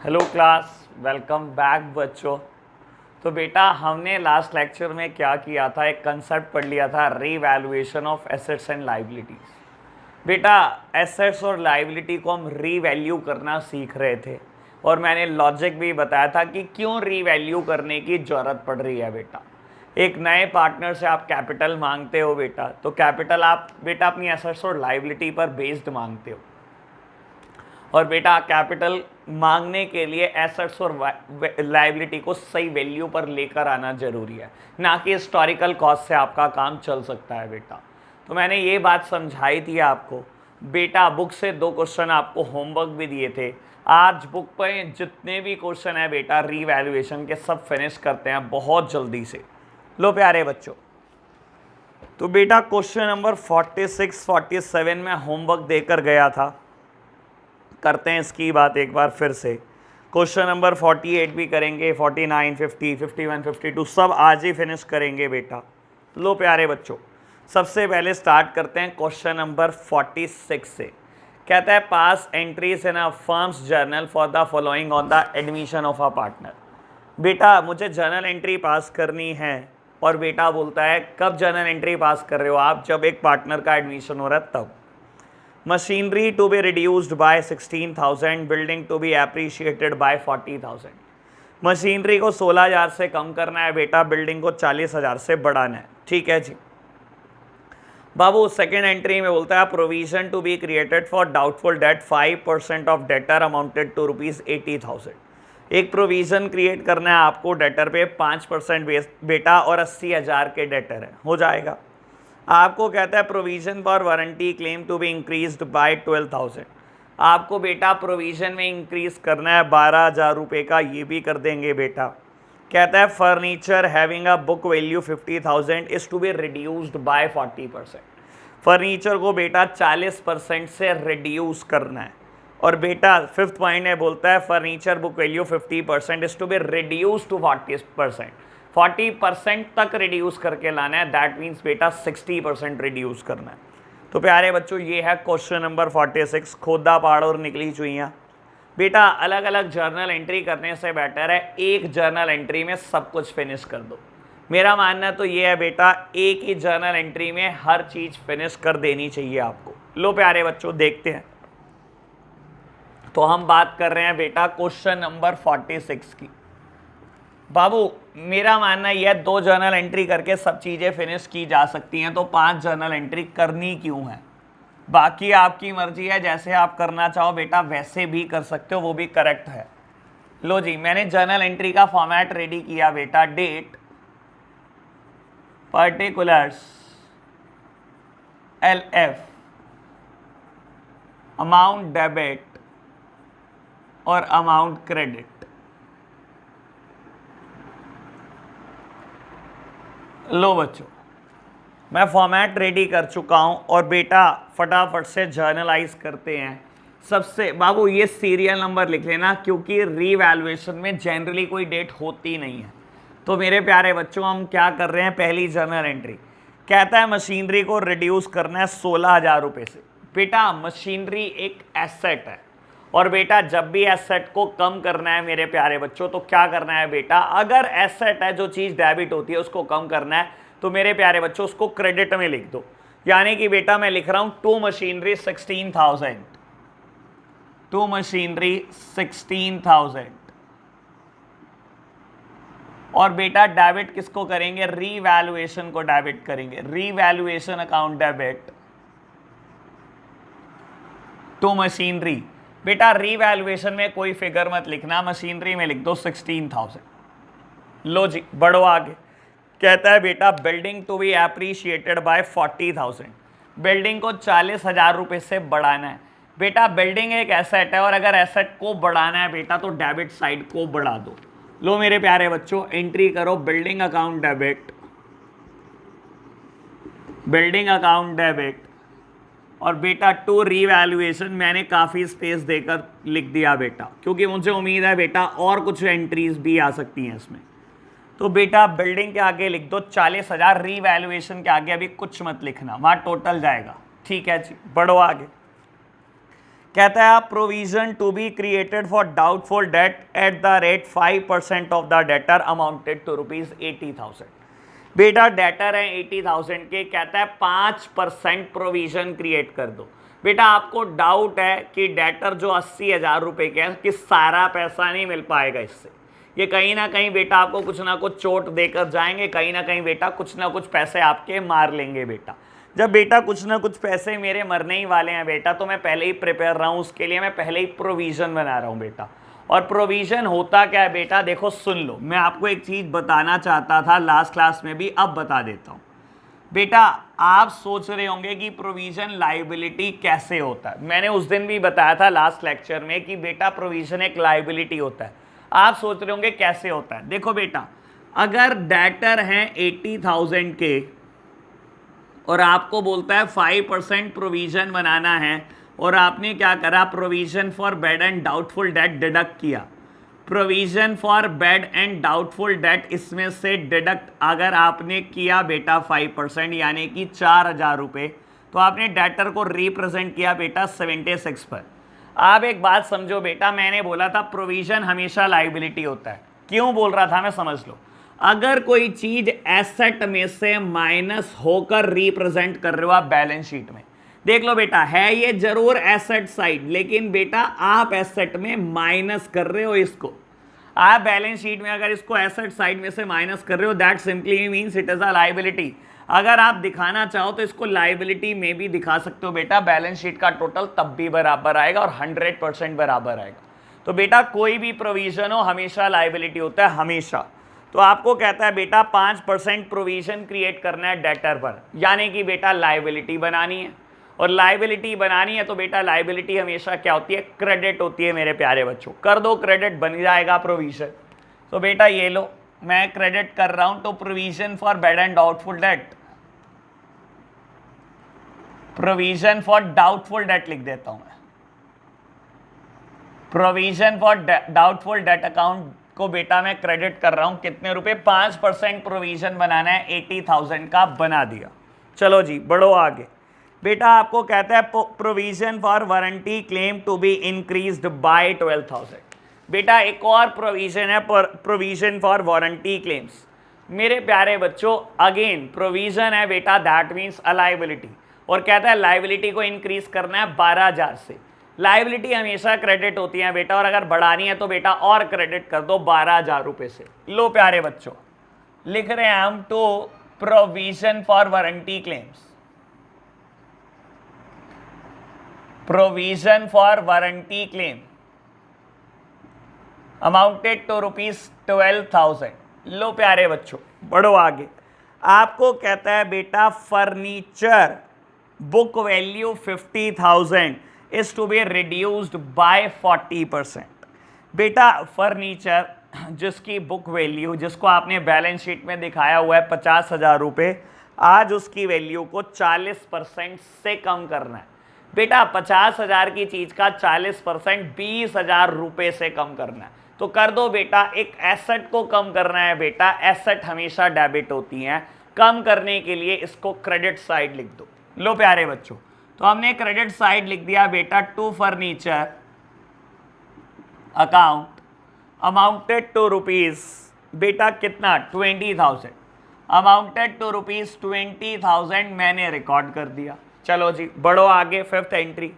Hello class, welcome back बच्चों। तो बेटा हमने लास्ट लेक्चर में क्या किया था, एक कंसेप्ट पढ़ लिया था, revaluation of assets and liabilities. बेटा एसेट्स और लाइबिलिटी को हम रीवैल्यू करना सीख रहे थे और मैंने लॉजिक भी बताया था कि क्यों रीवैल्यू करने की ज़रूरत पड़ रही है। बेटा एक नए पार्टनर से आप कैपिटल मांगते हो बेटा, तो कैपिटल आप बेटा अपनी एसेट्स और लाइबिलिटी पर बेस्ड मांगते हो। और बेटा कैपिटल मांगने के लिए एसेट्स और लाइबिलिटी को सही वैल्यू पर लेकर आना जरूरी है, ना कि हिस्टोरिकल कॉस्ट से आपका काम चल सकता है बेटा। तो मैंने ये बात समझाई थी आपको। बेटा बुक से 2 क्वेश्चन आपको होमवर्क भी दिए थे। आज बुक पे जितने भी क्वेश्चन है बेटा रीवैल्यूएशन के, सब फिनिश करते हैं बहुत जल्दी से। लो प्यारे बच्चों, तो बेटा क्वेश्चन नंबर 46 47 में होमवर्क देकर गया था। करते हैं इसकी बात एक बार फिर से। क्वेश्चन नंबर 48 भी करेंगे, 49 50 51 52 सब आज ही फिनिश करेंगे बेटा। लो प्यारे बच्चों, सबसे पहले स्टार्ट करते हैं क्वेश्चन नंबर 46 से। कहता है pass entries in a firm's journal for the following on the admission of a partner. बेटा मुझे जर्नल एंट्री पास करनी है, और बेटा बोलता है कब जर्नल एंट्री पास कर रहे हो आप, जब एक पार्टनर का एडमिशन हो रहा है तब। Machinery to be reduced by 16,000, building to be appreciated by 40,000। Machinery को 16,000 से कम करना है बेटा, बिल्डिंग को 40,000 से बढ़ाना है। ठीक है जी बाबू। सेकेंड एंट्री में बोलता है provision to be created for doubtful debt 5% of debtor amounted to ₹80,000। एक प्रोविजन क्रिएट करना है आपको डेटर पे 5% बेटा, और 80,000 के डेटर है, हो जाएगा। आपको कहता है provision for warranty claim to be increased by 12,000। आपको बेटा प्रोविजन में इंक्रीज करना है 12,000 रुपये का, ये भी कर देंगे बेटा। कहता है furniture having a book value 50,000 is to be reduced by 40%। Furniture को बेटा 40% से रिड्यूस करना है। और बेटा फिफ्थ पॉइंट है, बोलता है furniture book value 50% is to be reduce to 40%। 40% तक रिड्यूस करके लाना है, दैट मीन्स बेटा 60% रिड्यूस करना है। तो प्यारे बच्चों ये है क्वेश्चन नंबर 46। खोदा पहाड़ और निकली चुईयाँ। बेटा अलग अलग जर्नल एंट्री करने से बेटर है एक जर्नल एंट्री में सब कुछ फिनिश कर दो। मेरा मानना तो ये है बेटा, एक ही जर्नल एंट्री में हर चीज फिनिश कर देनी चाहिए आपको। लो प्यारे बच्चों देखते हैं। तो हम बात कर रहे हैं बेटा क्वेश्चन नंबर 46 की। बाबू मेरा मानना यह 2 जर्नल एंट्री करके सब चीज़ें फिनिश की जा सकती हैं, तो 5 जर्नल एंट्री करनी क्यों है। बाकी आपकी मर्जी है, जैसे आप करना चाहो बेटा वैसे भी कर सकते हो, वो भी करेक्ट है। लो जी मैंने जर्नल एंट्री का फॉर्मेट रेडी किया बेटा। Date, particulars, LF, amount debit और अमाउंट क्रेडिट। लो बच्चों मैं फॉर्मेट रेडी कर चुका हूं, और बेटा फटाफट से जर्नलाइज करते हैं। सबसे बाबू ये सीरियल नंबर लिख लेना, क्योंकि रीवैल्यूएशन में जनरली कोई डेट होती नहीं है। तो मेरे प्यारे बच्चों हम क्या कर रहे हैं, पहली जर्नल एंट्री कहता है मशीनरी को रिड्यूस करना है 16,000 रुपये से। बेटा मशीनरी एक एसेट है, और बेटा जब भी एसेट को कम करना है मेरे प्यारे बच्चों, तो क्या करना है बेटा, अगर एसेट है जो चीज़ डेबिट होती है उसको कम करना है, तो मेरे प्यारे बच्चों उसको क्रेडिट में लिख दो। यानी कि बेटा मैं लिख रहा हूं टू मशीनरी 16,000, टू मशीनरी 16,000। और बेटा डेबिट किसको करेंगे, रीवैल्यूएशन को डेबिट करेंगे। Revaluation account debit to machinery. बेटा रीवैल्यूएशन में कोई फिगर मत लिखना, मशीनरी में लिख दो 16,000। लो जी बढ़ो आगे। कहता है बेटा building to be appreciated by 40,000। Building को 40,000 रुपये से बढ़ाना है। बेटा बिल्डिंग एक एसेट है, और अगर एसेट को बढ़ाना है बेटा तो डेबिट साइड को बढ़ा दो। लो मेरे प्यारे बच्चों एंट्री करो building account debit, building account debit, और बेटा टू रीवैल्यूएशन मैंने काफ़ी स्पेस देकर लिख दिया बेटा, क्योंकि मुझे उम्मीद है बेटा और कुछ एंट्रीज भी आ सकती हैं इसमें। तो बेटा बिल्डिंग के आगे लिख दो 40,000, रीवैल्यूएशन के आगे अभी कुछ मत लिखना, वहाँ टोटल जाएगा। ठीक है जी बढ़ो आगे। कहता है provision to be created for doubtful debt at the rate 5% of the debtor amounted to ₹80,000। बेटा डेटर है 80,000 के, कहता है 5% प्रोविजन क्रिएट कर दो। बेटा आपको डाउट है कि डेटर जो 80,000 रुपये के हैं कि सारा पैसा नहीं मिल पाएगा इससे, ये कहीं ना कहीं बेटा आपको कुछ ना कुछ चोट देकर जाएंगे, कहीं ना कहीं बेटा कुछ ना कुछ पैसे आपके मार लेंगे। बेटा जब बेटा कुछ ना कुछ पैसे मेरे मरने ही वाले हैं बेटा, तो मैं पहले ही प्रिपेयर रहा हूँ उसके लिए, मैं पहले ही प्रोविज़न बना रहा हूँ बेटा। और प्रोविज़न होता क्या है बेटा, देखो सुन लो, मैं आपको एक चीज़ बताना चाहता था लास्ट क्लास में भी, अब बता देता हूँ। बेटा आप सोच रहे होंगे कि प्रोविज़न लायबिलिटी कैसे होता है, मैंने उस दिन भी बताया था लास्ट लेक्चर में कि बेटा प्रोविज़न एक लायबिलिटी होता है। आप सोच रहे होंगे कैसे होता है। देखो बेटा, अगर डेटर हैं 80,000 के और आपको बोलता है 5% प्रोविज़न बनाना है, और आपने क्या करा, provision for bad and doubtful debt deduct किया। Provision for bad and doubtful debt इसमें से डिडक्ट अगर आपने किया बेटा 5% यानी कि 4,000 रुपये, तो आपने डेटर को रिप्रेजेंट किया बेटा 76 पर। आप एक बात समझो बेटा, मैंने बोला था प्रोविज़न हमेशा लायबिलिटी होता है, क्यों बोल रहा था मैं समझ लो। अगर कोई चीज़ एसेट में से माइनस होकर रिप्रेजेंट कर रहे हो आप बैलेंस शीट में, देख लो बेटा है ये जरूर एसेट साइड, लेकिन बेटा आप एसेट में माइनस कर रहे हो इसको। आप बैलेंस शीट में अगर इसको एसेट साइड में से माइनस कर रहे हो, that simply means it is a liability. अगर आप दिखाना चाहो तो इसको लायबिलिटी में भी दिखा सकते हो बेटा, बैलेंस शीट का टोटल तब भी बराबर आएगा और 100% बराबर आएगा। तो बेटा कोई भी प्रोविजन हो हमेशा लायबिलिटी होता है, हमेशा। तो आपको कहता है बेटा 5% प्रोविजन क्रिएट करना है डेटर पर, यानी कि बेटा लायबिलिटी बनानी है, और लायबिलिटी बनानी है तो बेटा लायबिलिटी हमेशा क्या होती है, क्रेडिट होती है मेरे प्यारे बच्चों। कर दो क्रेडिट, बन जाएगा प्रोविजन। तो बेटा ये लो मैं क्रेडिट कर रहा हूं, तो provision for bad and doubtful debt, provision for doubtful date लिख देता हूं मैं। Provision for doubtful debt account को बेटा मैं क्रेडिट कर रहा हूं, कितने रुपए, 5% प्रोविजन बनाना है, 80,000 का बना दिया। चलो जी बढ़ो आगे। बेटा आपको कहता है provision for warranty claim to be increased by 12,000। बेटा एक और प्रोविजन है, प्रोविजन फॉर वारंटी क्लेम्स। मेरे प्यारे बच्चों अगेन प्रोविजन है बेटा, दैट मीन्स अ लायबिलिटी, और कहता है लायबिलिटी को इंक्रीज करना है 12,000 से। लायबिलिटी हमेशा क्रेडिट होती है बेटा, और अगर बढ़ानी है तो बेटा और क्रेडिट कर दो 12,000 रुपये से। लो प्यारे बच्चों लिख रहे हैं हम to provision for warranty claims, provision for warranty claim amounted to ₹12,000। लो प्यारे बच्चों बढ़ो आगे। आपको कहता है बेटा furniture book value 50,000 is to be reduced by 40%। बेटा फर्नीचर जिसकी बुक वैल्यू, जिसको आपने बैलेंस शीट में दिखाया हुआ है 50,000 रुपये, आज उसकी वैल्यू को 40% से कम करना है। बेटा 50,000 की चीज का 40% 20,000 रुपये से कम करना है। तो कर दो बेटा, एक एसेट को कम करना है बेटा, एसेट हमेशा डेबिट होती हैं, कम करने के लिए इसको क्रेडिट साइड लिख दो। लो प्यारे बच्चों, तो हमने क्रेडिट साइड लिख दिया बेटा to furniture account amounted to rupees, बेटा कितना 20,000, अमाउंटेड टू ₹20,000 मैंने रिकॉर्ड कर दिया। चलो जी बढ़ो आगे। फिफ्थ एंट्री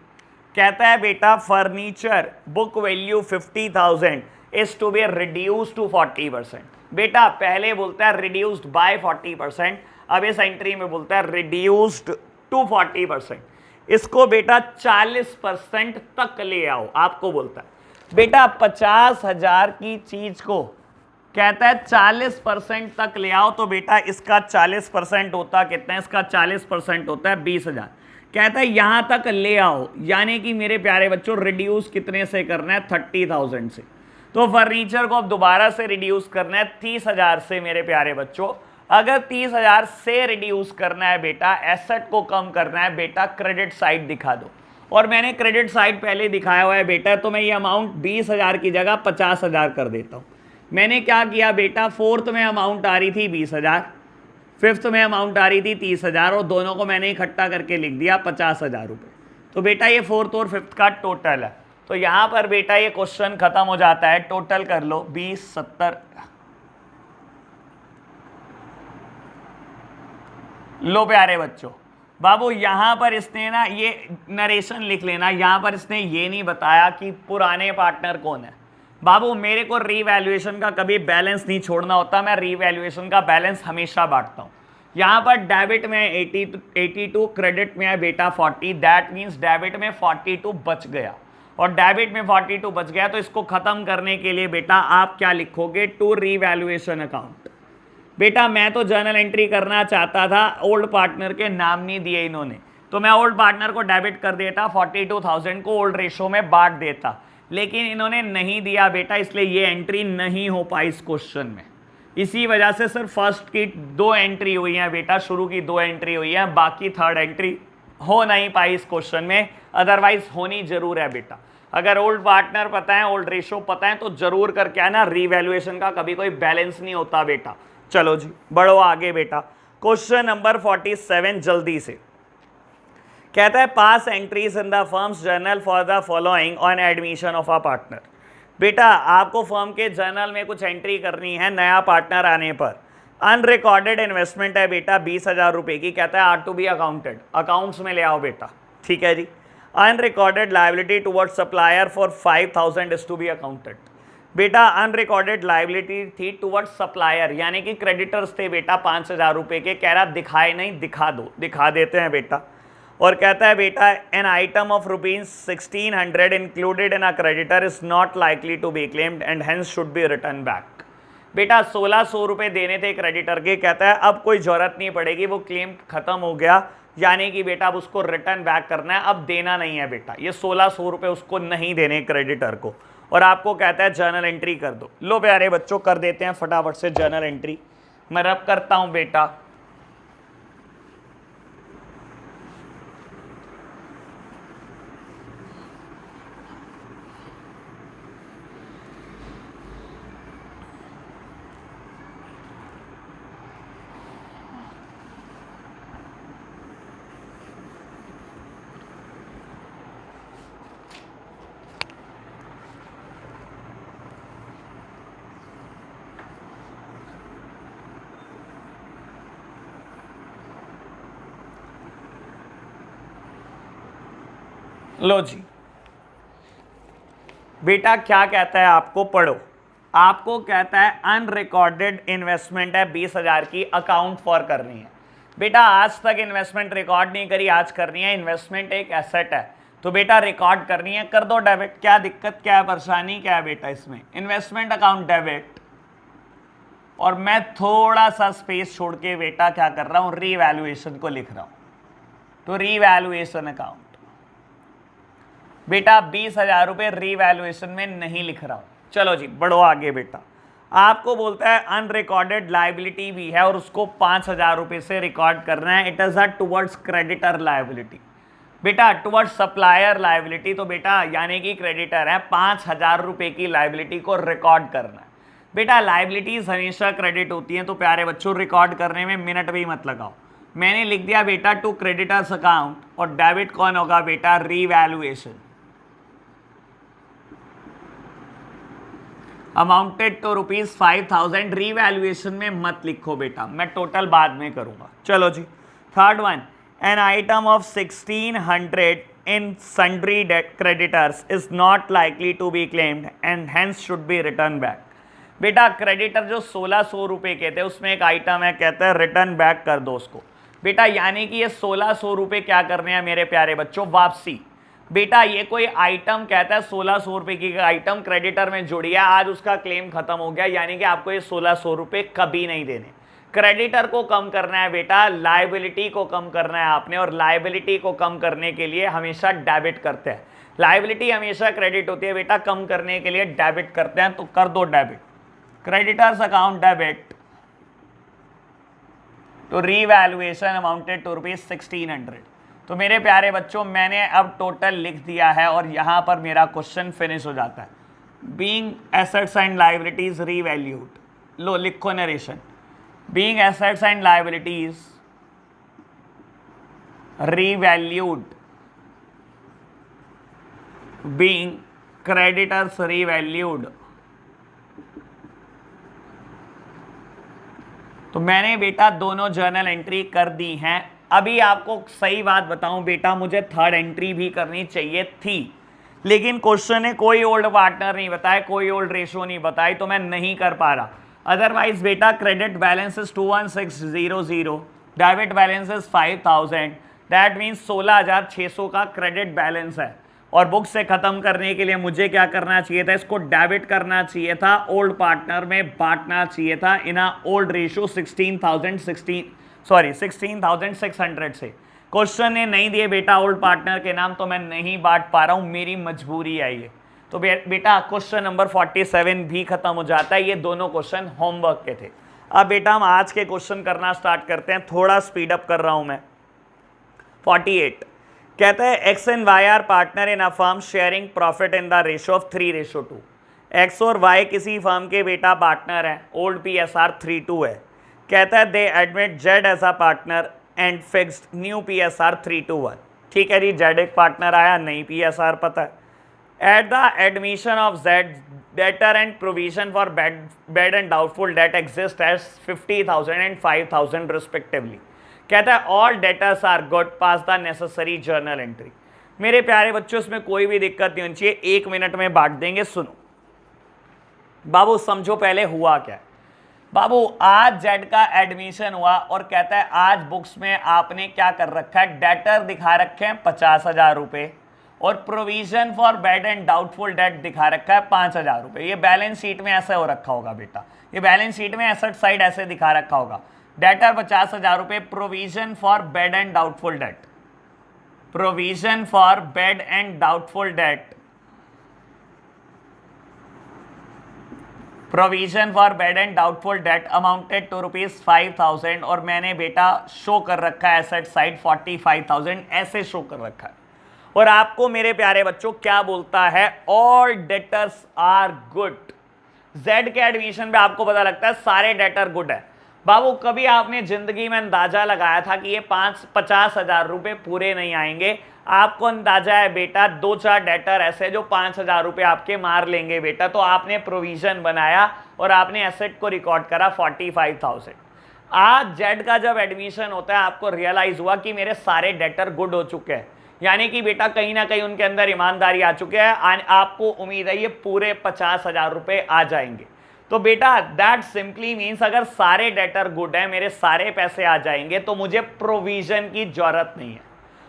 कहता है बेटा furniture book value 50,000 is to be reduced to 40%। बेटा पहले बोलता है रिड्यूस्ड बाय 40%, अब इस एंट्री में बोलता है रिड्यूस्ड टू 40%। इसको बेटा 40% तक ले आओ। आपको बोलता है बेटा 50,000 की चीज को कहता है 40% तक ले आओ, तो बेटा इसका 40% होता कितना है, इसका 40% होता है 20,000। कहता है यहां तक ले आओ, यानी कि मेरे प्यारे बच्चों रिड्यूस कितने से करना है, 30,000 से। तो फर्नीचर को अब दोबारा से रिड्यूस करना है 30,000 से मेरे प्यारे बच्चों। अगर 30,000 से रिड्यूस करना है बेटा, एसेट को कम करना है बेटा, क्रेडिट साइड दिखा दो। और मैंने क्रेडिट साइड पहले दिखाया हुआ है बेटा, तो मैं ये अमाउंट 20,000 की जगह 50,000 कर देता हूँ। मैंने क्या किया बेटा, फोर्थ में अमाउंट आ रही थी 20,000, फिफ्थ में अमाउंट आ रही थी 30,000, और दोनों को मैंने इकट्ठा करके लिख दिया 50,000 रुपये। तो बेटा ये 4th और 5th का टोटल है। तो यहां पर बेटा ये क्वेश्चन खत्म हो जाता है। टोटल कर लो 20, 70। लो प्यारे बच्चों, बाबू यहां पर इसने ना ये नरेशन लिख लेना, यहां पर इसने ये नहीं बताया कि पुराने पार्टनर कौन है। बाबू मेरे को रीवैल्यूएशन का कभी बैलेंस नहीं छोड़ना होता, मैं रीवैल्यूएशन का बैलेंस हमेशा बांटता हूं। यहां पर डेबिट में 82, क्रेडिट में है बेटा 40, दैट मीन्स डेबिट में 42 बच गया, और डेबिट में 42 बच गया। तो इसको खत्म करने के लिए बेटा आप क्या लिखोगे, टू रीवैल्यूएशन अकाउंट। बेटा मैं तो जर्नल एंट्री करना चाहता था, ओल्ड पार्टनर के नाम नहीं दिए इन्होंने, तो मैं ओल्ड पार्टनर को डेबिट कर देता, 42,000 को ओल्ड रेशो में बांट देता, लेकिन इन्होंने नहीं दिया बेटा, इसलिए ये एंट्री नहीं हो पाई इस क्वेश्चन में। इसी वजह से सिर्फ फर्स्ट की 2 एंट्री हुई हैं बेटा, शुरू की 2 एंट्री हुई है, बाकी 3rd एंट्री हो नहीं पाई इस क्वेश्चन में, अदरवाइज होनी जरूर है बेटा। अगर ओल्ड पार्टनर पता है, ओल्ड रेशो पता है, तो जरूर करके आना, रीवैल्यूएशन का कभी कोई बैलेंस नहीं होता बेटा। चलो जी बढ़ो आगे बेटा। क्वेश्चन नंबर 47 जल्दी से कहता है, pass entries in the firm's journal for the following on admission of a partner. बेटा आपको फर्म के जर्नल में कुछ एंट्री करनी है नया पार्टनर आने पर। अनरिकॉर्डेड इन्वेस्टमेंट है बेटा 20,000 रुपए की, कहता है are to be accounted, accounts में ले आओ बेटा, ठीक है जी। Unrecorded liability towards supplier for 5,000 is to be accounted. बेटा अनरिकॉर्डेड लाइबिलिटी थी टुवर्ड्स सप्लायर, यानी कि क्रेडिटर्स थे बेटा 5,000 रुपए के, कह रहा दिखाए नहीं, दिखा दो, दिखा देते हैं बेटा। और कहता है बेटा an item of ₹1600 included in a creditor is not likely to be claimed and hence should be written back. बेटा 1,600 रुपए देने थे क्रेडिटर के, कहता है अब कोई जरूरत नहीं पड़ेगी, वो क्लेम खत्म हो गया, यानी कि बेटा अब उसको रिटर्न बैक करना है, अब देना नहीं है बेटा, ये 1,600 रुपए उसको नहीं देने क्रेडिटर को। और आपको कहता है जर्नल एंट्री कर दो। लो प्यारे बच्चों कर देते हैं फटाफट से जर्नल एंट्री। मैं रब करता हूं बेटा, लो जी बेटा क्या कहता है, आपको पढ़ो। आपको कहता है अनरिकॉर्डेड इन्वेस्टमेंट है 20,000 की, अकाउंट फॉर करनी है। बेटा आज तक इन्वेस्टमेंट रिकॉर्ड नहीं करी, आज करनी है। इन्वेस्टमेंट एक एसेट है, तो बेटा रिकॉर्ड करनी है, कर दो डेबिट। क्या दिक्कत, क्या है, परेशानी क्या है बेटा इसमें? इन्वेस्टमेंट अकाउंट डेबिट, और मैं थोड़ा सा स्पेस छोड़ के बेटा क्या कर रहा हूं, रीवैल्यूएशन को लिख रहा हूं। तो रीवैल्यूएशन अकाउंट बेटा 20,000 रुपए रीवैल्यूएशन में नहीं लिख रहा हूं। चलो जी बढ़ो आगे बेटा। आपको बोलता है अनरिकॉर्डेड लाइबिलिटी भी है और उसको 5,000 रुपए से रिकॉर्ड करना है। It is a towards creditor liability. बेटा टुवर्ड्स सप्लायर लाइबिलिटी, तो बेटा यानी कि क्रेडिटर है, 5,000 रुपए की लाइबिलिटी को रिकॉर्ड करना है। बेटा लाइबिलिटीज हमेशा क्रेडिट होती हैं, तो प्यारे बच्चों रिकॉर्ड करने में मिनट भी मत लगाओ। मैंने लिख दिया बेटा टू क्रेडिटर्स अकाउंट, और डेबिट कौन होगा बेटा, रीवैल्यूएशन। अमाउंटेड टू ₹5,000, रीवैल्यूएशन में मत लिखो बेटा, मैं टोटल बाद में करूंगा। चलो जी 3rd one, an item of 1,600 in sundry creditors is not likely to be claimed and hence should be written back. बेटा क्रेडिटर जो 1,600 रुपए के थे उसमें एक आइटम है, कहता है रिटर्न बैक कर दो उसको। बेटा यानी कि ये 1,600 रुपए क्या करने हैं मेरे प्यारे बच्चों, वापसी। बेटा ये कोई आइटम कहता है 1,600 रुपए की आइटम क्रेडिटर में जुड़ी है, आज उसका क्लेम खत्म हो गया, यानी कि आपको ये 1,600 रुपए कभी नहीं देने। क्रेडिटर को कम करना है बेटा, लाइबिलिटी को कम करना है आपने, और लाइबिलिटी को कम करने के लिए हमेशा डेबिट करते हैं। लाइबिलिटी हमेशा क्रेडिट होती है बेटा, कम करने के लिए डेबिट करते हैं, तो कर दो डेबिट। क्रेडिटर्स अकाउंट डेबिट तो रीवैल्यूएशन अमाउंटेड टू ₹1,600। तो मेरे प्यारे बच्चों मैंने अब टोटल लिख दिया है और यहां पर मेरा क्वेश्चन फिनिश हो जाता है। Being assets and liabilities revalued, लो लिखो narration. Being assets and liabilities revalued being creditors revalued. तो मैंने बेटा दोनों जर्नल एंट्री कर दी हैं। अभी आपको सही बात बताऊं बेटा, मुझे थर्ड एंट्री भी करनी चाहिए थी, लेकिन क्वेश्चन ने कोई ओल्ड पार्टनर नहीं बताया, कोई ओल्ड रेशो नहीं बताई, तो मैं नहीं कर पा रहा। अदरवाइज बेटा credit balance is 21600, debit balance is 5000, that means 16600 का क्रेडिट बैलेंस है। और बुक से खत्म करने के लिए मुझे क्या करना चाहिए था, इसको डेबिट करना चाहिए था, ओल्ड पार्टनर में बांटना चाहिए था इन ओल्ड रेशियो 16,600 से। क्वेश्चन ने नहीं दिए बेटा ओल्ड पार्टनर के नाम, तो मैं नहीं बांट पा रहा हूं, मेरी मजबूरी है ये। तो बेटा क्वेश्चन नंबर 47 भी खत्म हो जाता है। ये दोनों क्वेश्चन होमवर्क के थे। अब बेटा हम आज के क्वेश्चन करना स्टार्ट करते हैं, थोड़ा स्पीड अप कर रहा हूं मैं। 48 कहता है X and Y are partner in a firm sharing profit in the ratio of 3:2। X और वाई किसी फर्म के बेटा पार्टनर हैं, ओल्ड PSR 3:2 है। कहता है they admit Z as a partner and fixed new PSR 3:1। ठीक है जी, जेड एक पार्टनर आया, नई PSR पता है। At the admission of Z debtor and provision for bad and doubtful debt exist as 50,000 and 5,000 respectively. कहता है all debtors are good, pass the necessary journal entry. मेरे प्यारे बच्चों इसमें कोई भी दिक्कत नहीं होनी चाहिए, 1 मिनट में बांट देंगे। सुनो बाबू, समझो पहले हुआ क्या है। बाबू आज जेड का एडमिशन हुआ और कहता है आज बुक्स में आपने क्या कर रखा है, डेटर दिखा रखे हैं 50,000 रुपये और provision for bad and doubtful date दिखा रखा है 5,000 रुपये। ये बैलेंस शीट में ऐसे हो रखा होगा बेटा, ये बैलेंस शीट में एसेट साइड ऐसे दिखा रखा होगा। डेटर 50,000 रुपये, provision for bad and doubtful debt, provision for bad and doubtful debt, provision for bad and doubtful debt amounted to ₹5,000 और मैंने बेटा शो कर रखा है एसेट साइड 45,000, ऐसे शो कर रखा है। और आपको मेरे प्यारे बच्चों क्या बोलता है, all debtors are good. Z के एडमिशन पे आपको पता लगता है सारे डेटर गुड है। बाबू कभी आपने जिंदगी में अंदाजा लगाया था कि ये 50,000 रुपये पूरे नहीं आएंगे? आपको अंदाजा है बेटा 2-4 डेटर ऐसे जो 5,000 रुपये आपके मार लेंगे बेटा, तो आपने प्रोविजन बनाया और आपने एसेट को रिकॉर्ड करा 45,000। आज जेड का जब एडमिशन होता है आपको रियलाइज हुआ कि मेरे सारे डेटर गुड हो चुके हैं, यानी कि बेटा कहीं ना कहीं उनके अंदर ईमानदारी आ चुकी है। आपको उम्मीद है ये पूरे 50,000 रुपये आ जाएंगे। तो बेटा दैट सिंपली मीन्स अगर सारे डेटर गुड है, मेरे सारे पैसे आ जाएंगे, तो मुझे प्रोविजन की जरूरत नहीं है।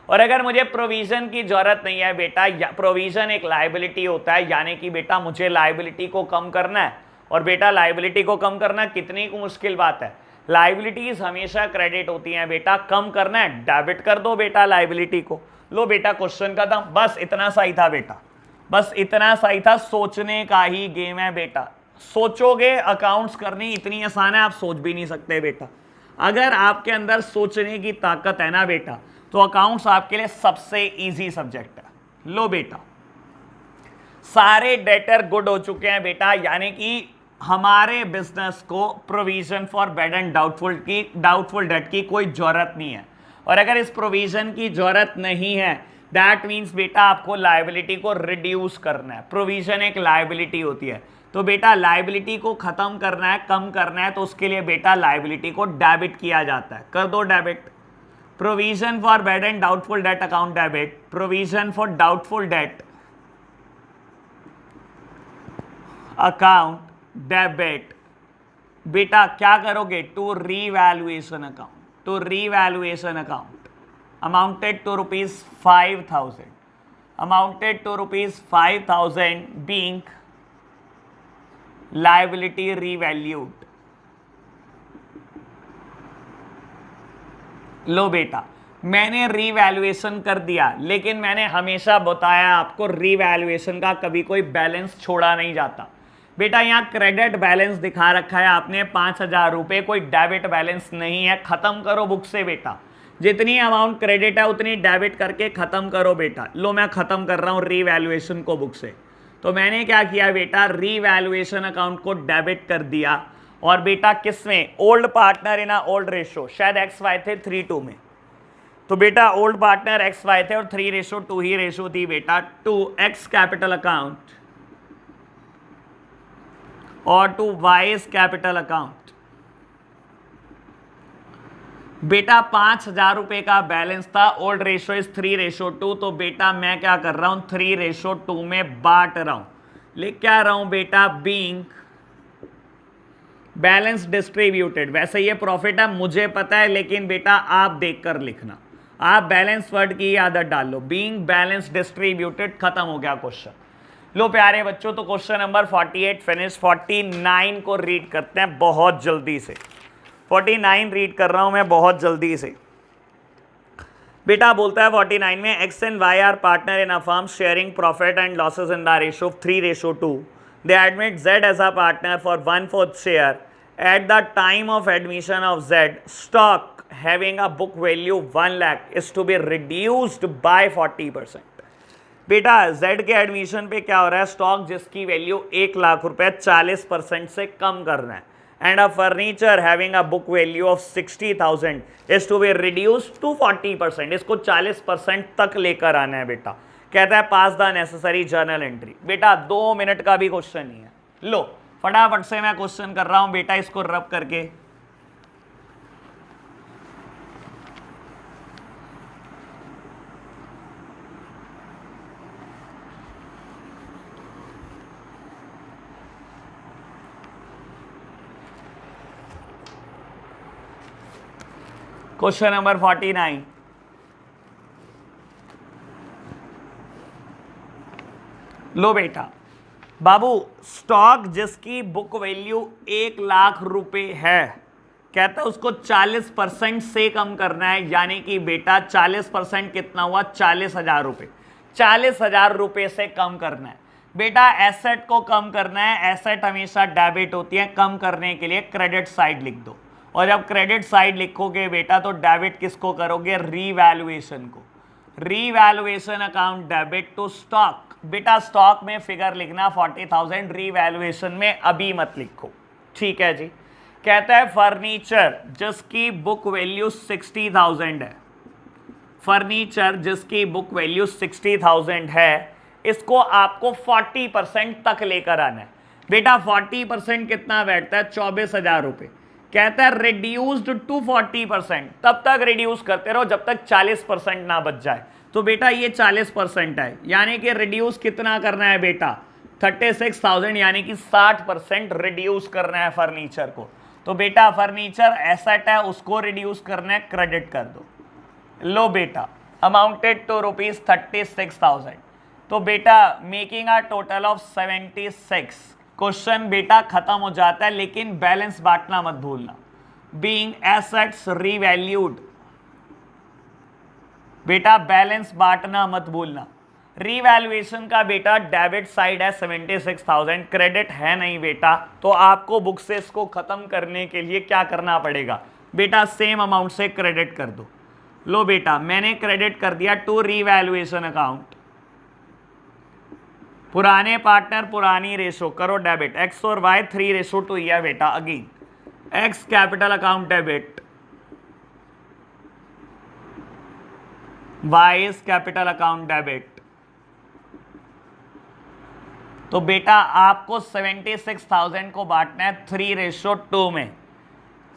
और अगर मुझे प्रोविजन की जरूरत नहीं है बेटा, प्रोविजन एक लायबिलिटी होता है, यानी कि बेटा मुझे लायबिलिटी को कम करना है। और बेटा लायबिलिटी को कम करना कितनी मुश्किल बात है, लायबिलिटीज हमेशा क्रेडिट होती हैं बेटा, कम करना है डेबिट कर दो बेटा लायबिलिटी को। लो बेटा क्वेश्चन का था, बस इतना सा ही था बेटा, बस इतना सा ही था, सोचने का ही गेम है बेटा। सोचोगे अकाउंट्स करनी इतनी आसान है, आप सोच भी नहीं सकते बेटा। अगर आपके अंदर सोचने की ताकत है ना बेटा, तो अकाउंट्स आपके लिए सबसे इजी सब्जेक्ट है। लो बेटा सारे डेटर गुड हो चुके हैं बेटा, यानी कि हमारे बिजनेस को provision for bad and doubtful date की कोई जरूरत नहीं है। और अगर इस प्रोविजन की जरूरत नहीं है, दैट मीन्स बेटा आपको लायबिलिटी को रिड्यूस करना है। प्रोविजन एक लायबिलिटी होती है, तो बेटा लायबिलिटी को खत्म करना है, कम करना है, तो उसके लिए बेटा लायबिलिटी को डेबिट किया जाता है। कर दो debit, provision for bad and doubtful debt account debit, provision for doubtful debt account debit. बेटा क्या करोगे, to revaluation account, to revaluation account amounted to ₹5,000, amounted to ₹5,000 बीइंग liability revalued। लो बेटा मैंने रीवैल्यूएशन कर दिया, लेकिन मैंने हमेशा बताया आपको रीवैल्यूएशन का कभी कोई बैलेंस छोड़ा नहीं जाता बेटा। यहाँ क्रेडिट बैलेंस दिखा रखा है आपने 5,000 रुपये, कोई डेबिट बैलेंस नहीं है। खत्म करो बुक से बेटा, जितनी अमाउंट क्रेडिट है उतनी डेबिट करके खत्म करो बेटा। लो मैं खत्म कर रहा हूँ रीवैल्यूएशन को बुक से। तो मैंने क्या किया बेटा, रीवैल्यूएशन अकाउंट को डेबिट कर दिया। और बेटा किसमें, old partner in old ratio, शायद XY थे 3:2 में। तो बेटा ओल्ड पार्टनर एक्स वाई थे और 3:2 ही रेशो थी बेटा टू एक्स कैपिटल अकाउंट और टू वाइज कैपिटल अकाउंट। बेटा 5,000 रुपए का बैलेंस था, ओल्ड रेशो इज 3:2, तो बेटा मैं क्या कर रहा हूं 3:2 में बांट रहा हूं, लिख क्या रहा हूं बेटा बीइंग बैलेंस डिस्ट्रीब्यूटेड। वैसे ये प्रॉफिट है मुझे पता है, लेकिन बेटा आप देखकर लिखना, आप बैलेंस वर्ड की आदत डाल लो। बीइंग बैलेंस डिस्ट्रीब्यूटेड, खत्म हो गया क्वेश्चन। लो प्यारे बच्चों, तो क्वेश्चन नंबर 48 फिनिश। 49 को रीड करते हैं बहुत जल्दी से। 49 रीड कर रहा हूं मैं बहुत जल्दी से। बेटा बोलता है 49 में X and Y are partner in a firm sharing profit and losses in the ratio of 3:2. They admit Z as a partner for 1/4 share. At the time of admission of Z, stock having a book value 1 lakh is to be reduced by 40%. बेटा Z के admission पे क्या हो रहा है, stock जिसकी value 1 lakh रुपए 40% से कम करना है, and a furniture having a book value of 60,000 is to be reduced to 40%। इसको 40% तक लेकर आना है बेटा। कहता है पास द नेसेसरी जर्नल एंट्री। बेटा 2 मिनट का भी क्वेश्चन नहीं है। लो फटाफट से मैं क्वेश्चन कर रहा हूं बेटा, इसको रब करके। Question number 49। लो बेटा बाबू, स्टॉक जिसकी बुक वैल्यू 1 लाख रुपए है, कहता है उसको 40% से कम करना है, यानी कि बेटा 40% कितना हुआ 40,000 रुपए। 40,000 रुपए से कम करना है बेटा। एसेट को कम करना है, एसेट हमेशा डेबिट होती है, कम करने के लिए क्रेडिट साइड लिख दो। और जब क्रेडिट साइड लिखोगे बेटा तो डेबिट किसको करोगे, रीवैल्यूएशन को। Revaluation account debit to stock. बेटा स्टॉक में फिगर लिखना 40,000, रीवैल्यूएशन में अभी मत लिखो, ठीक है जी। कहता है फर्नीचर जिसकी बुक वैल्यू 60,000 है, फर्नीचर जिसकी बुक वैल्यू 60,000 है, इसको आपको 40% तक लेकर आना है। बेटा 40% कितना बैठता है 24,000 रुपए। कहता है रिड्यूस्ड टू 40%, तब तक रिड्यूस करते रहो जब तक 40% ना बच जाए। तो बेटा ये 40% है, यानी कि रिड्यूस कितना करना है बेटा 36,000, यानी कि 60% रिड्यूस करना है फर्नीचर को। तो बेटा फर्नीचर एसेट है, उसको रिड्यूस करना है, क्रेडिट कर दो। लो बेटा अमाउंटेड टू ₹36,000, तो बेटा making a total of 76। Question बेटा खत्म हो जाता है, लेकिन बैलेंस बांटना मत भूलना। बीइंग एसेट्स रीवैल्यूड, बेटा बैलेंस बांटना मत भूलना। रीवैल्यूएशन का बेटा डेबिट साइड है 76,000, क्रेडिट है नहीं बेटा, तो आपको बुक से इसको खत्म करने के लिए क्या करना पड़ेगा बेटा, सेम अमाउंट से क्रेडिट कर दो। लो बेटा मैंने क्रेडिट कर दिया टू रीवैल्यूएशन अकाउंट। पुराने पार्टनर पुरानी रेशो करो डेबिट, एक्स और वाई 3:2 है बेटा। Again X capital account debit, Y is capital account debit. तो बेटा आपको 76,000 को बांटना है 3:2 में,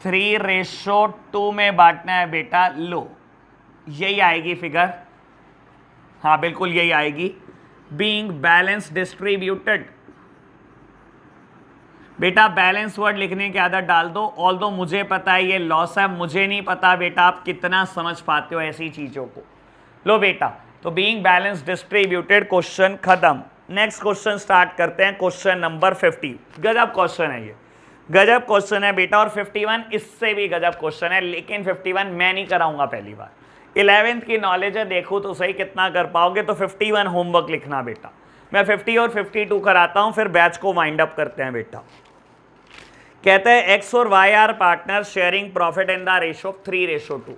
3:2 में बांटना है बेटा। लो यही आएगी फिगर, हाँ बिल्कुल यही आएगी। बीइंग बैलेंस डिस्ट्रीब्यूटेड, बेटा बैलेंस वर्ड लिखने की आदत डाल दो। ऑल्दो मुझे पता है ये लॉस है, मुझे नहीं पता बेटा आप कितना समझ पाते हो ऐसी चीजों को। लो बेटा तो बीइंग बैलेंस डिस्ट्रीब्यूटेड, क्वेश्चन खत्म। नेक्स्ट क्वेश्चन स्टार्ट करते हैं, क्वेश्चन नंबर 50। गजब क्वेश्चन है ये, गजब क्वेश्चन है बेटा। और 51 इससे भी गजब क्वेश्चन है, लेकिन 51 मैं नहीं कराऊंगा पहली बार। 11th की नॉलेज है, देखो तो सही कितना कर पाओगे। तो 51 होमवर्क लिखना बेटा। मैं 50 और 52 कराता हूं, फिर बैच को वाइंड अप करते हैं बेटा। कहते हैं एक्स और Y are partner sharing profit in the ratio of 3:2।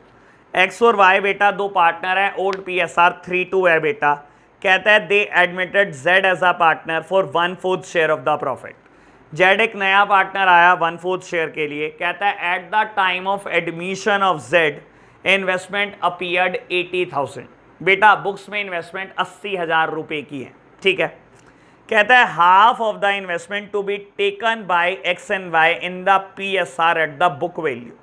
X और वाई बेटा दो पार्टनर है, ओल्ड PSR 3:2 है बेटा। कहता है they admitted Z as a partner for 1/4 share of the profit. Z एक नया पार्टनर आया 1/4 शेयर के लिए। कहता है at the time of admission of Z investment appeared 80,000। बेटा बुक्स में इन्वेस्टमेंट 80,000 रुपए की है, ठीक है। कहता है half of the investment to be taken by X and Y in the PSR at the book value.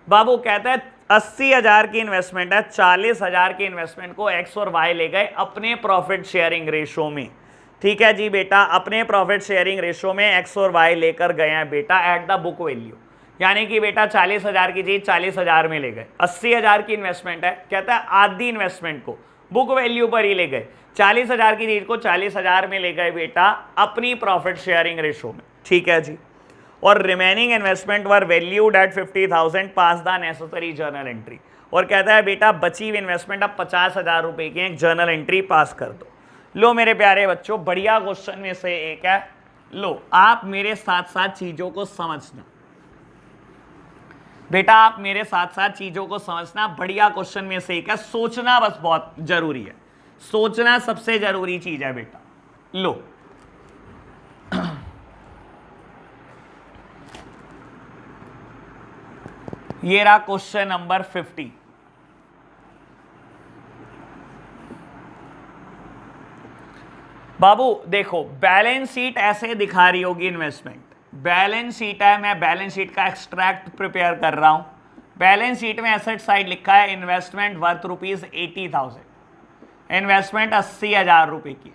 बाबू कहता है 80,000 की इन्वेस्टमेंट है, 40,000 की इन्वेस्टमेंट को एक्स और वाई ले गए अपने प्रॉफिट शेयरिंग रेशो में, ठीक है जी बेटा। अपने प्रॉफिट शेयरिंग रेशो में एक्स और वाई लेकर गए हैं बेटा एट द बुक वैल्यू, यानी कि बेटा 40,000 की चीज 40,000 में ले गए। 80,000 की इन्वेस्टमेंट है, कहता है आधी इन्वेस्टमेंट को बुक वैल्यू पर ही ले गए, 40,000 की चीज को 40,000 में ले गए बेटा अपनी प्रॉफिट शेयरिंग रेशो में, ठीक है जी। और remaining investment were valued at 50,000, pass the necessary journal entry. और कहता है बेटा बची हुई इन्वेस्टमेंट अब 50,000 रुपए की एक जर्नल एंट्री पास कर दो। लो मेरे प्यारे बच्चों, बढ़िया क्वेश्चन में से एक है। लो आप मेरे साथ साथ चीजों को समझना बेटा, आप मेरे साथ साथ चीजों को समझना। बढ़िया क्वेश्चन में से एक है, सोचना बस बहुत जरूरी है, सोचना सबसे जरूरी चीज है बेटा। लो ये रहा क्वेश्चन नंबर 50। बाबू देखो, बैलेंस शीट ऐसे दिखा रही होगी इन्वेस्टमेंट, बैलेंस शीट है, मैं बैलेंस शीट का एक्सट्रैक्ट प्रिपेयर कर रहा हूं। बैलेंस शीट में एसेट साइड लिखा है इन्वेस्टमेंट वर्थ ₹80,000, इन्वेस्टमेंट 80,000 रुपए की।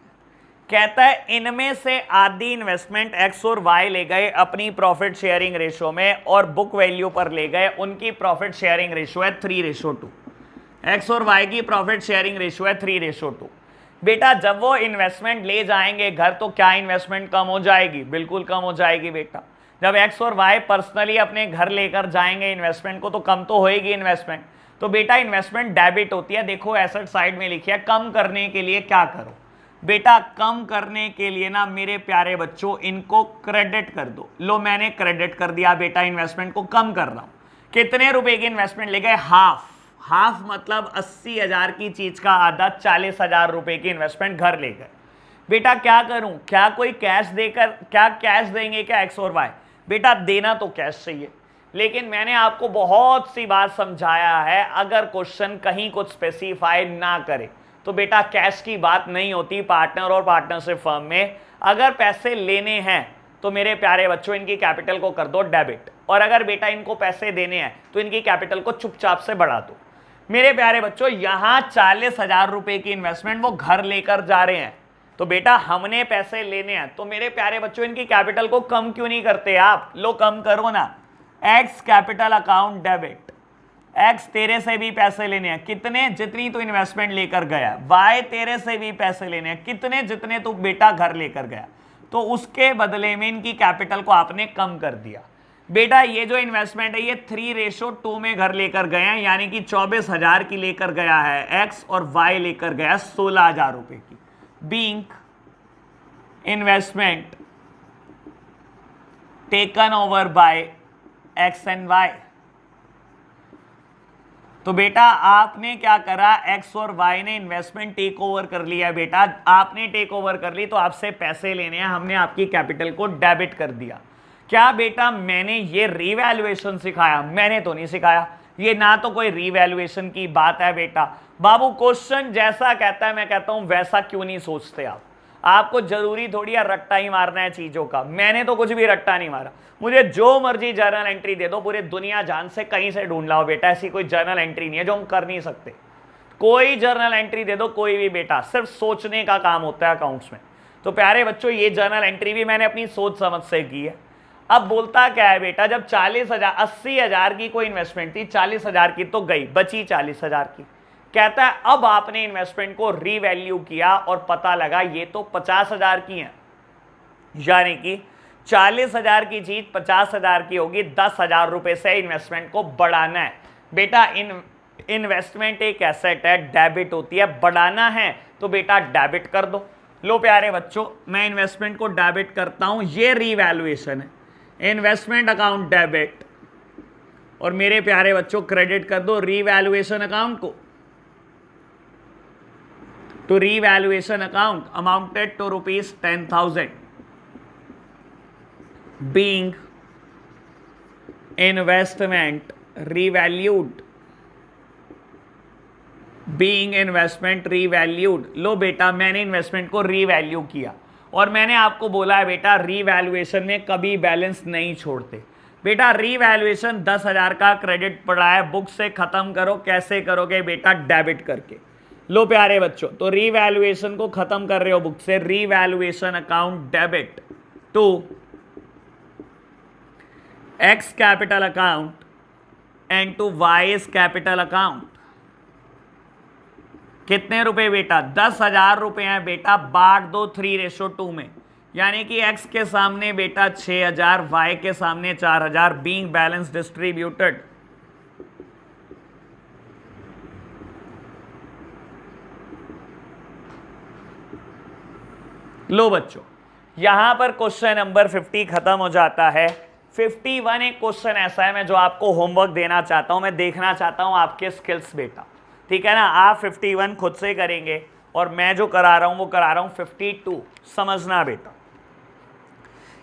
कहता है इनमें से आधी इन्वेस्टमेंट एक्स और वाई ले गए अपनी प्रॉफिट शेयरिंग रेशो में और बुक वैल्यू पर ले गए, उनकी प्रॉफिट शेयरिंग रेशो है 3:2। एक्स और वाई की प्रॉफिट शेयरिंग रेशो है 3:2। बेटा जब वो इन्वेस्टमेंट ले जाएंगे घर तो क्या इन्वेस्टमेंट कम हो जाएगी? बिल्कुल कम हो जाएगी बेटा। जब एक्स और वाई पर्सनली अपने घर लेकर जाएंगे इन्वेस्टमेंट को तो कम तो होएगी इन्वेस्टमेंट। तो बेटा इन्वेस्टमेंट डेबिट होती है। देखो एसेट साइड में लिखी है, कम करने के लिए क्या करो बेटा? कम करने के लिए ना मेरे प्यारे बच्चों इनको क्रेडिट कर दो। लो मैंने क्रेडिट कर दिया बेटा, इन्वेस्टमेंट को कम कर रहा हूं। कितने रुपए की इन्वेस्टमेंट ले गए? हाफ। हाफ मतलब 80,000 की चीज का आधा, 40,000 रुपए की इन्वेस्टमेंट घर ले गए। बेटा क्या करूं? क्या कोई कैश देकर, क्या कैश देंगे क्या एक्स और वाई? बेटा देना तो कैश चाहिए, लेकिन मैंने आपको बहुत सी बात समझाया है, अगर क्वेश्चन कहीं कुछ स्पेसिफाई ना करे तो बेटा कैश की बात नहीं होती पार्टनर और पार्टनरशिप फर्म में। अगर पैसे लेने हैं तो मेरे प्यारे बच्चों इनकी कैपिटल को कर दो डेबिट, और अगर बेटा इनको पैसे देने हैं तो इनकी कैपिटल को चुपचाप से बढ़ा दो। मेरे प्यारे बच्चों यहां 40,000 रुपए की इन्वेस्टमेंट वो घर लेकर जा रहे हैं, तो बेटा हमने पैसे लेने हैं, तो मेरे प्यारे बच्चों इनकी कैपिटल को कम क्यों नहीं करते आप? लो कम करो ना। X capital account debit, x तेरे से भी पैसे लेने हैं, कितने? जितनी तू इन्वेस्टमेंट लेकर गया। वाई तेरे से भी पैसे लेने हैं, कितने? जितने तू बेटा घर लेकर गया। तो उसके बदले में इनकी कैपिटल को आपने कम कर दिया। बेटा ये जो इन्वेस्टमेंट है ये 3:2 में घर लेकर गए हैं, यानी कि 24,000 की लेकर गया है एक्स और वाई लेकर गया 16,000 रुपए की। Being investment taken over by X and Y. तो बेटा आपने क्या करा? एक्स और वाई ने इन्वेस्टमेंट टेक ओवर कर लिया बेटा। आपने टेक ओवर कर ली तो आपसे पैसे लेने हैं, हमने आपकी कैपिटल को डेबिट कर दिया। क्या बेटा मैंने ये रीवैल्यूएशन सिखाया? मैंने तो नहीं सिखाया, ये ना तो कोई रीवैल्यूएशन की बात है बेटा। बाबू क्वेश्चन जैसा कहता है मैं कहता हूं वैसा क्यों नहीं सोचते आप? आपको जरूरी थोड़ी है रट्टा ही मारना है चीजों का। मैंने तो कुछ भी रट्टा नहीं मारा, मुझे जो मर्जी जर्नल एंट्री दे दो, पूरे दुनिया जान से कहीं से ढूंढ लाओ बेटा, ऐसी कोई जर्नल एंट्री नहीं है जो हम कर नहीं सकते। कोई जर्नल एंट्री दे दो, कोई भी बेटा, सिर्फ सोचने का काम होता है अकाउंट्स में। तो प्यारे बच्चों ये जर्नल एंट्री भी मैंने अपनी सोच समझ से की है। अब बोलता क्या है बेटा, जब 40,000 80,000 की कोई इन्वेस्टमेंट थी, 40,000 की तो गई, बची 40,000 की। कहता है अब आपने इन्वेस्टमेंट को रीवैल्यू किया और पता लगा ये तो 50,000 की है, यानी कि 40,000 की चीज 50,000 की होगी। 10,000 रुपए से इन्वेस्टमेंट को बढ़ाना है बेटा। इन्वेस्टमेंट एक एसेट है, डेबिट होती है, बढ़ाना है तो बेटा डेबिट कर दो। लो प्यारे बच्चों मैं इन्वेस्टमेंट को डेबिट करता हूं, ये रीवैल्यूएशन है। इन्वेस्टमेंट अकाउंट डेबिट, और मेरे प्यारे बच्चों क्रेडिट कर दो रीवैल्यूएशन अकाउंट को। तो revaluation account amounted to ₹10,000 being investment revalued being investment revalued. लो बेटा मैंने इन्वेस्टमेंट को रीवैल्यू किया और मैंने आपको बोला है बेटा रीवैल्यूएशन में कभी बैलेंस नहीं छोड़ते। बेटा रीवैल्यूएशन 10,000 का क्रेडिट पड़ा है, बुक से खत्म करो। कैसे करोगे बेटा? डेबिट करके। लो प्यारे बच्चों, तो रीवैल्यूएशन को खत्म कर रहे हो बुक से, revaluation account debit to X capital account and to Y's capital account. कितने रुपए बेटा? 10,000 रुपए हैं बेटा, बांट दो 3:2 में, यानी कि x के सामने बेटा 6,000, y के सामने 4,000, बीइंग बैलेंस डिस्ट्रीब्यूटेड। लो बच्चों, यहां पर क्वेश्चन नंबर 50 खत्म हो जाता है। 51 एक क्वेश्चन ऐसा है मैं जो आपको होमवर्क देना चाहता हूं, मैं देखना चाहता हूं आपके स्किल्स बेटा, ठीक है ना। आप 51 खुद से करेंगे और मैं जो करा रहा हूं वो करा रहा हूं 52। समझना बेटा,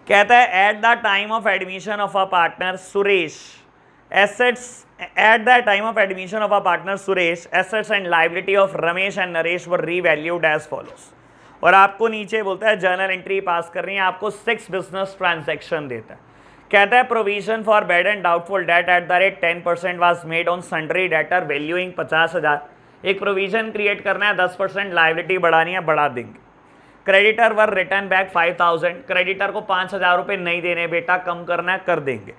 कहता है at the time of admission of a partner Suresh assets at the time of admission of a partner Suresh assets and liability of Ramesh and Naresh were revalued as follows. और आपको नीचे बोलता है जर्नल एंट्री पास करनी है, आपको 6 बिजनेस ट्रांजैक्शन देता है। कहता है provision for bad and doubtful debt at the rate 10% was made on sundry debtor valuing 50,000। एक प्रोविजन क्रिएट करना है, 10% लायबिलिटी बढ़ानी है, बढ़ा देंगे। क्रेडिटर वर रिटर्न बैक 5,000, क्रेडिटर को 5,000 रुपये नहीं देने बेटा, कम करना है, कर देंगे।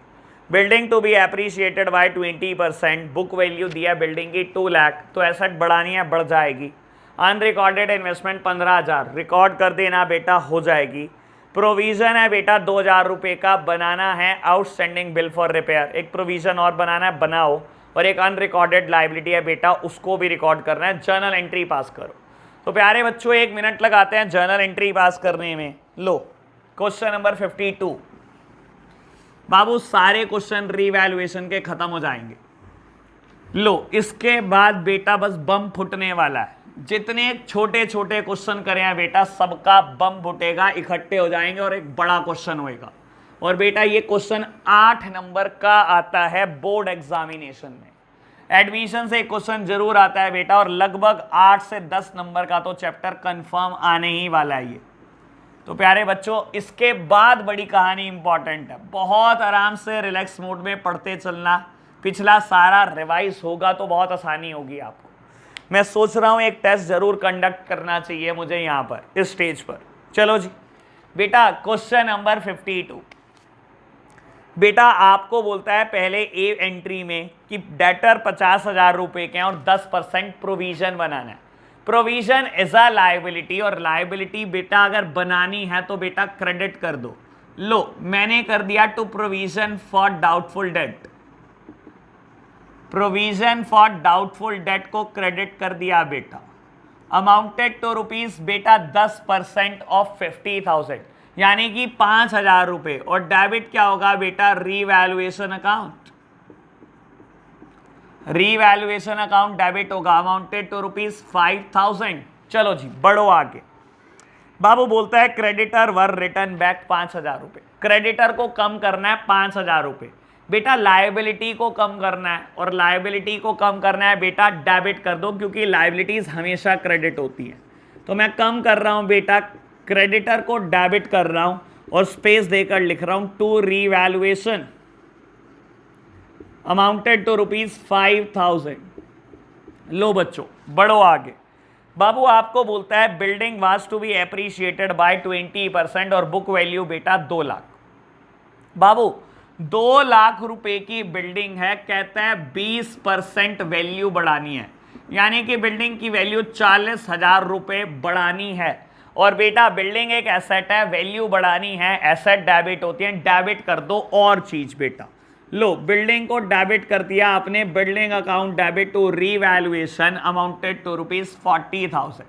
Building to be appreciated by 20%, book value दिया बिल्डिंग की 2 लाख, तो एसेट बढ़ानी है, बढ़ जाएगी। अनरिकॉर्डेड इन्वेस्टमेंट 15,000, रिकॉर्ड कर देना बेटा, हो जाएगी। प्रोविजन है बेटा 2,000 रुपये का, बनाना है आउटस्टैंडिंग बिल फॉर रिपेयर, एक प्रोविजन और बनाना है, बनाओ। और एक अनरिकॉर्डेड लायबिलिटी है बेटा, उसको भी रिकॉर्ड करना है, जर्नल एंट्री पास करो। तो प्यारे बच्चों 1 मिनट लगाते हैं जर्नल एंट्री पास करने में। लो क्वेश्चन नंबर 52 बाबू, सारे क्वेश्चन रीवैल्यूएशन के खत्म हो जाएंगे। लो इसके बाद बेटा बस बम फुटने वाला है, जितने छोटे छोटे क्वेश्चन करे हैं बेटा सबका बम फुटेगा, इकट्ठे हो जाएंगे और एक बड़ा क्वेश्चन होएगा। और बेटा ये क्वेश्चन 8 नंबर का आता है बोर्ड एग्जामिनेशन में, एडमिशन से एक क्वेश्चन जरूर आता है बेटा, और लगभग 8 से 10 नंबर का तो चैप्टर कंफर्म आने ही वाला है ये। तो प्यारे बच्चों इसके बाद बड़ी कहानी इंपॉर्टेंट है, बहुत आराम से रिलैक्स मूड में पढ़ते चलना, पिछला सारा रिवाइज होगा तो बहुत आसानी होगी आपको। मैं सोच रहा हूं एक टेस्ट जरूर कंडक्ट करना चाहिए मुझे यहां पर इस स्टेज पर। चलो जी बेटा क्वेश्चन नंबर 52 बेटा आपको बोलता है पहले ए एंट्री में कि डेटर 50,000 रुपए के हैं और 10% प्रोविजन बनाना है। प्रोविजन इज अ लायबिलिटी, और लायबिलिटी बेटा अगर बनानी है तो बेटा क्रेडिट कर दो। लो मैंने कर दिया to provision for doubtful debt, provision for doubtful debt को क्रेडिट कर दिया बेटा, अमाउंटेड टू रुपीज बेटा 10% ऑफ 50,000 यानी कि 5,000 रुपए। और डेबिट क्या होगा बेटा? Revaluation account, revaluation account debit होगा, अमाउंटेड टू रुपीज 5,000। चलो जी बढ़ो आगे। बाबू बोलता है क्रेडिटर वर रिटर्न बैक 5,000 रुपए, क्रेडिटर को कम करना है 5,000 रुपए बेटा, लायबिलिटी को कम करना है, और लायबिलिटी को कम करना है बेटा डेबिट कर दो, क्योंकि लायबिलिटीज हमेशा क्रेडिट होती है। तो मैं कम कर रहा हूं बेटा, क्रेडिटर को डेबिट कर रहा हूं और स्पेस देकर लिख रहा हूं to revaluation amounted to rupees 5,000। लो बच्चों बढ़ो आगे। बाबू आपको बोलता है building was to be appreciated by 20% और बुक वैल्यू बेटा 2 लाख। बाबू 2 लाख रुपए की बिल्डिंग है, कहता है 20% वैल्यू बढ़ानी है, यानी कि बिल्डिंग की वैल्यू 40,000 रुपए बढ़ानी है। और बेटा बिल्डिंग एक एसेट है, वैल्यू बढ़ानी है, एसेट डेबिट होती है, डेबिट कर दो और चीज बेटा। लो बिल्डिंग को डेबिट कर दिया आपने, building account debit to revaluation amounted to rupees 40,000।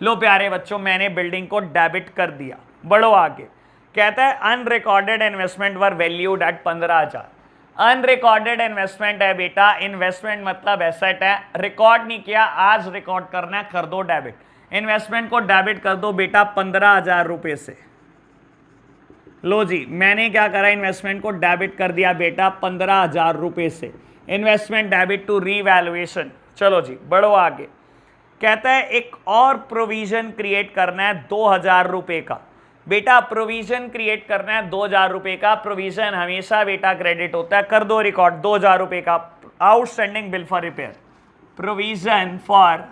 लो प्यारे बच्चों मैंने बिल्डिंग को डेबिट कर दिया, बढ़ो आगे। कहता है unrecorded investment were valued at 15,000। Unrecorded investment है बेटा, इन्वेस्टमेंट मतलब एसेट है, रिकॉर्ड नहीं किया, आज रिकॉर्ड करना है, कर दो डेबिट। इन्वेस्टमेंट को डेबिट कर दो बेटा 15,000 रुपए से। लो जी मैंने क्या करा, इन्वेस्टमेंट को डेबिट कर दिया बेटा 15,000 रुपए से, इन्वेस्टमेंट डेबिट टू रीवैल्यूएशन। चलो जी बढ़ो आगे। कहता है एक और प्रोविजन क्रिएट करना है 2000 रुपए का। बेटा प्रोविजन क्रिएट करना है 2000 रुपए का। प्रोविजन हमेशा बेटा क्रेडिट होता है, कर दो रिकॉर्ड 2000 रुपए का। Outstanding bill for repair, provision for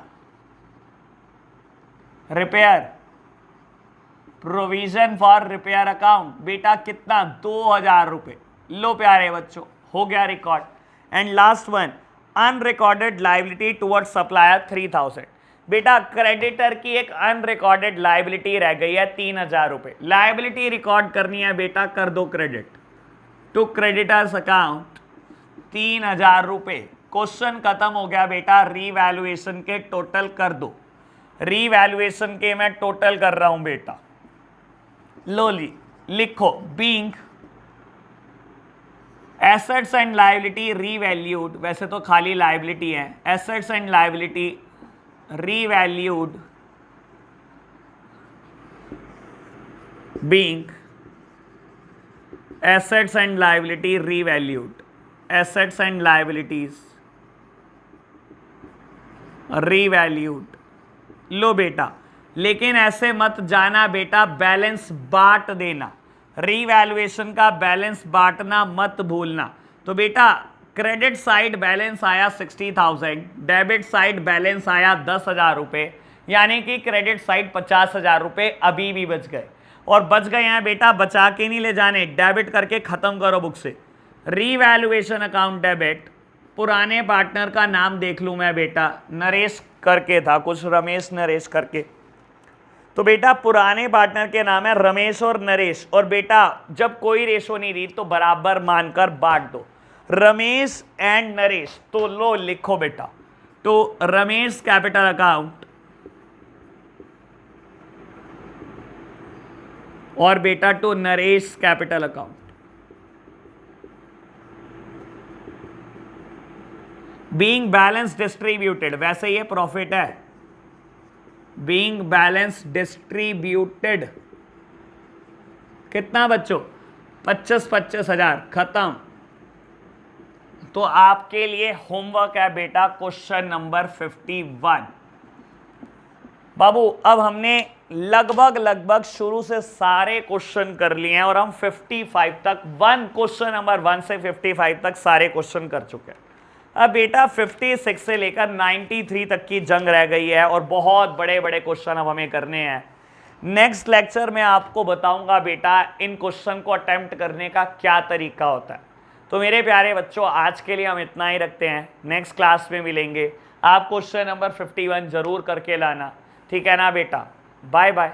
repair, provision for repair account बेटा कितना 2000 रुपए। लो प्यारे बच्चों, हो गया record. And last one, unrecorded liability towards supplier 3000। बेटा क्रेडिटर की एक अनरिकॉर्डेड लाइबिलिटी रह गई है 3000 रुपए। लाइबिलिटी रिकॉर्ड करनी है बेटा, कर दो क्रेडिट टू क्रेडिटर्स अकाउंट 3000 रुपए। क्वेश्चन खत्म हो गया बेटा। रीवैल्यूएशन के टोटल कर दो। रीवैल्यूएशन के मैं टोटल कर रहा हूं बेटा। लो लिखो, being assets and liability revalued, वैसे तो खाली लायबिलिटी है, assets and liability revalued being assets and liability revalued, assets and liabilities revalued. लो बेटा, लेकिन ऐसे मत जाना बेटा, बैलेंस बांट देना। रीवैल्यूएशन का बैलेंस बांटना मत भूलना। तो बेटा क्रेडिट साइड बैलेंस आया 60,000, डेबिट साइड बैलेंस आया 10,000 रुपये, यानी कि क्रेडिट साइड 50,000 रुपये अभी भी बच गए। और बच गए हैं बेटा, बचा के नहीं ले जाने, डेबिट करके ख़त्म करो बुक से। रीवैल्यूएशन अकाउंट डेबिट, पुराने पार्टनर का नाम देख लूँ मैं बेटा, नरेश करके था कुछ, रमेश नरेश करके। तो बेटा पुराने पार्टनर के नाम है रमेश और नरेश। और बेटा जब कोई रेशो नहीं दी तो बराबर मानकर बांट दो, रमेश एंड नरेश। तो लो लिखो बेटा, तो रमेश कैपिटल अकाउंट और बेटा to Naresh capital account. Being balance distributed, वैसे ये प्रॉफिट है, बीइंग बैलेंस डिस्ट्रीब्यूटेड कितना बच्चों 25,000 खत्म। तो आपके लिए होमवर्क है बेटा क्वेश्चन नंबर 51। बाबू अब हमने लगभग शुरू से सारे क्वेश्चन कर लिए हैं और हम 55 तक, क्वेश्चन नंबर 1 से 55 तक सारे क्वेश्चन कर चुके हैं। अब बेटा 56 से लेकर 93 तक की जंग रह गई है और बहुत बड़े बड़े क्वेश्चन अब हमें करने हैं। नेक्स्ट लेक्चर में आपको बताऊंगा बेटा इन क्वेश्चन को अटेम्प्ट करने का क्या तरीका होता है। तो मेरे प्यारे बच्चों आज के लिए हम इतना ही रखते हैं, नेक्स्ट क्लास में मिलेंगे। आप क्वेश्चन नंबर 51 जरूर करके लाना, ठीक है ना बेटा। Bye bye.